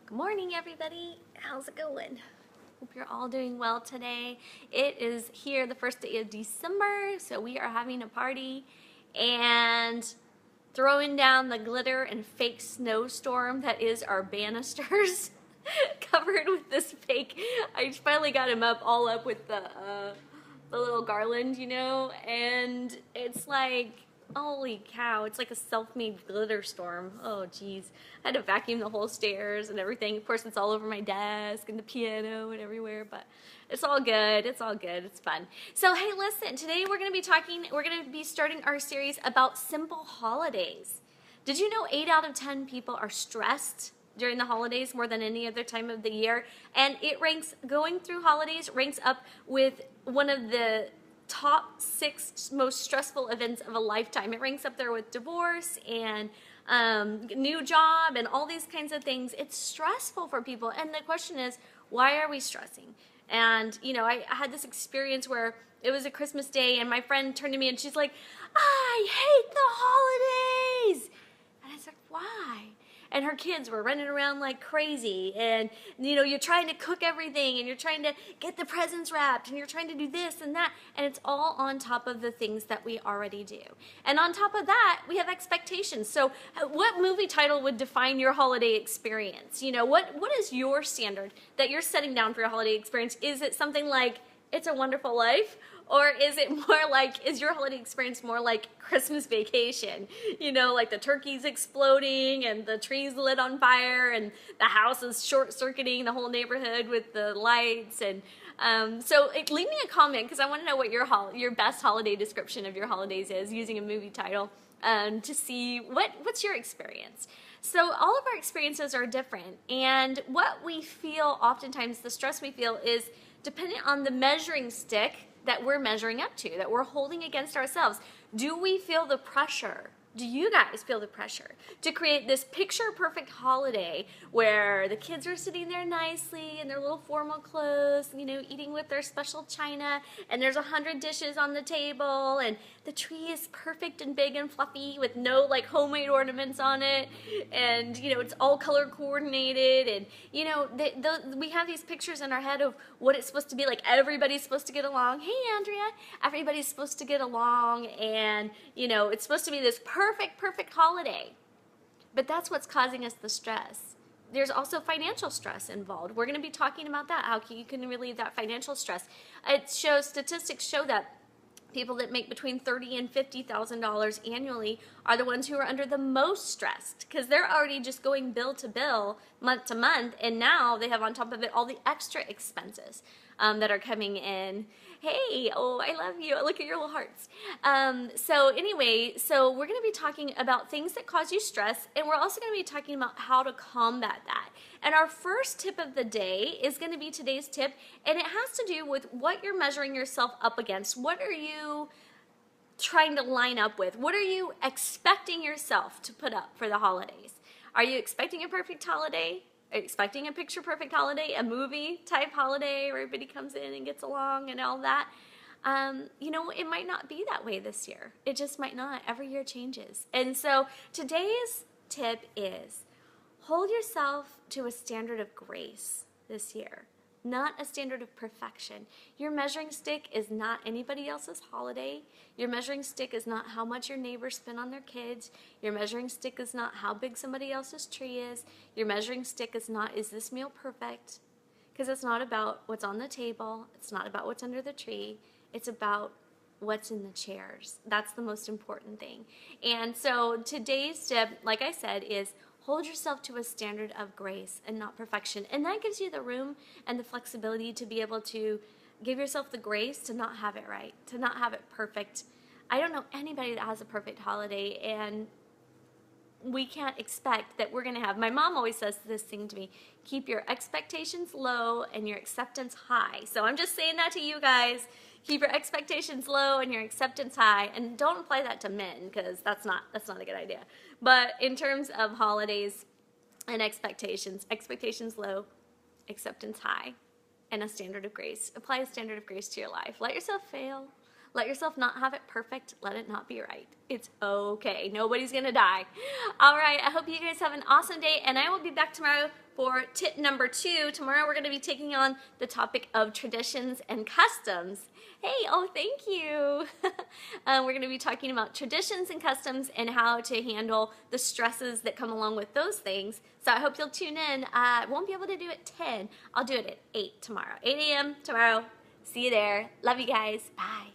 Good morning, everybody. How's it going? Hope you're all doing well today. It is here the first day of December, so we are having a party and throwing down the glitter and fake snowstorm that is our banisters covered with this fake. I finally got him all up with the little garland, and it's like, holy cow, it's like a self-made glitter storm. Oh geez, I had to vacuum the whole stairs and everything. Of course, it's all over my desk and the piano and everywhere, but it's all good. It's all good. It's fun. So hey, listen, today we're going to be starting our series about simple holidays. Did you know 8 out of 10 people are stressed during the holidays more than any other time of the year? And going through holidays ranks up with one of the top 6 most stressful events of a lifetime. It ranks up there with divorce and new job and all these kinds of things. It's stressful for people, and the question is, why are we stressing? And I had this experience where it was a Christmas day and my friend turned to me and she's like, I hate the holidays. And I said, why? And her kids were running around like crazy, and you're trying to cook everything and you're trying to get the presents wrapped and you're trying to do this and that, and it's all on top of the things that we already do. And on top of that, we have expectations. So what movie title would define your holiday experience? What is your standard that you're setting down for your holiday experience? Is it something like It's a Wonderful Life? Or is it more like, is your holiday experience more like Christmas Vacation? Like the turkey's exploding and the tree's lit on fire and the house is short-circuiting the whole neighborhood with the lights. And leave me a comment, because I want to know what your best holiday description of your holidays is, using a movie title, to see what's your experience. So all of our experiences are different, and what we feel, oftentimes the stress we feel, is dependent on the measuring stick that we're measuring up to, that we're holding against ourselves. Do we feel the pressure? Do you guys feel the pressure to create this picture-perfect holiday where the kids are sitting there nicely in their little formal clothes, eating with their special china, and there's 100 dishes on the table, and the tree is perfect and big and fluffy with no homemade ornaments on it, and it's all color coordinated, and we have these pictures in our head of what it's supposed to be like. Everybody's supposed to get along. Hey, Andrea, everybody's supposed to get along, and it's supposed to be this perfect holiday. But that's what's causing us the stress. There's also financial stress involved. We're going to be talking about that, how you can relieve that financial stress. Statistics show that people that make between $30,000 and $50,000 annually are the ones who are under the most stressed, because they're already just going bill to bill, month to month, and now they have on top of it all the extra expenses that are coming in. Hey, oh, I love you. Look at your little hearts. So we're going to be talking about things that cause you stress, and we're also going to be talking about how to combat that. And our first tip of the day is going to be today's tip, and it has to do with what you're measuring yourself up against. What are you trying to line up with? What are you expecting yourself to put up for the holidays? Are you expecting a perfect holiday? Are you expecting a picture-perfect holiday, a movie-type holiday where everybody comes in and gets along and all that? It might not be that way this year. It just might not. Every year changes. And so today's tip is hold yourself to a standard of grace this year, not a standard of perfection. Your measuring stick is not anybody else's holiday. Your measuring stick is not how much your neighbors spend on their kids. Your measuring stick is not how big somebody else's tree is. Your measuring stick is not, is this meal perfect? Because it's not about what's on the table. It's not about what's under the tree. It's about what's in the chairs. That's the most important thing. And so today's tip, like I said, is hold yourself to a standard of grace and not perfection. And that gives you the room and the flexibility to be able to give yourself the grace to not have it right, to not have it perfect. I don't know anybody that has a perfect holiday, and we can't expect that we're going to have. My mom always says this thing to me: keep your expectations low and your acceptance high. So I'm just saying that to you guys. Keep your expectations low and your acceptance high, and don't apply that to men, because that's not a good idea. But in terms of holidays and expectations low, acceptance high, and a standard of grace. Apply a standard of grace to your life. Let yourself fail. Let yourself not have it perfect. Let it not be right. It's okay. Nobody's gonna die. All right, I hope you guys have an awesome day, and I will be back tomorrow for tip number 2. Tomorrow we're gonna be taking on the topic of traditions and customs. Hey, oh, thank you. We're gonna be talking about traditions and customs and how to handle the stresses that come along with those things. So I hope you'll tune in. I won't be able to do it at 10. I'll do it at 8 tomorrow. 8 a.m. tomorrow. See you there. Love you guys. Bye.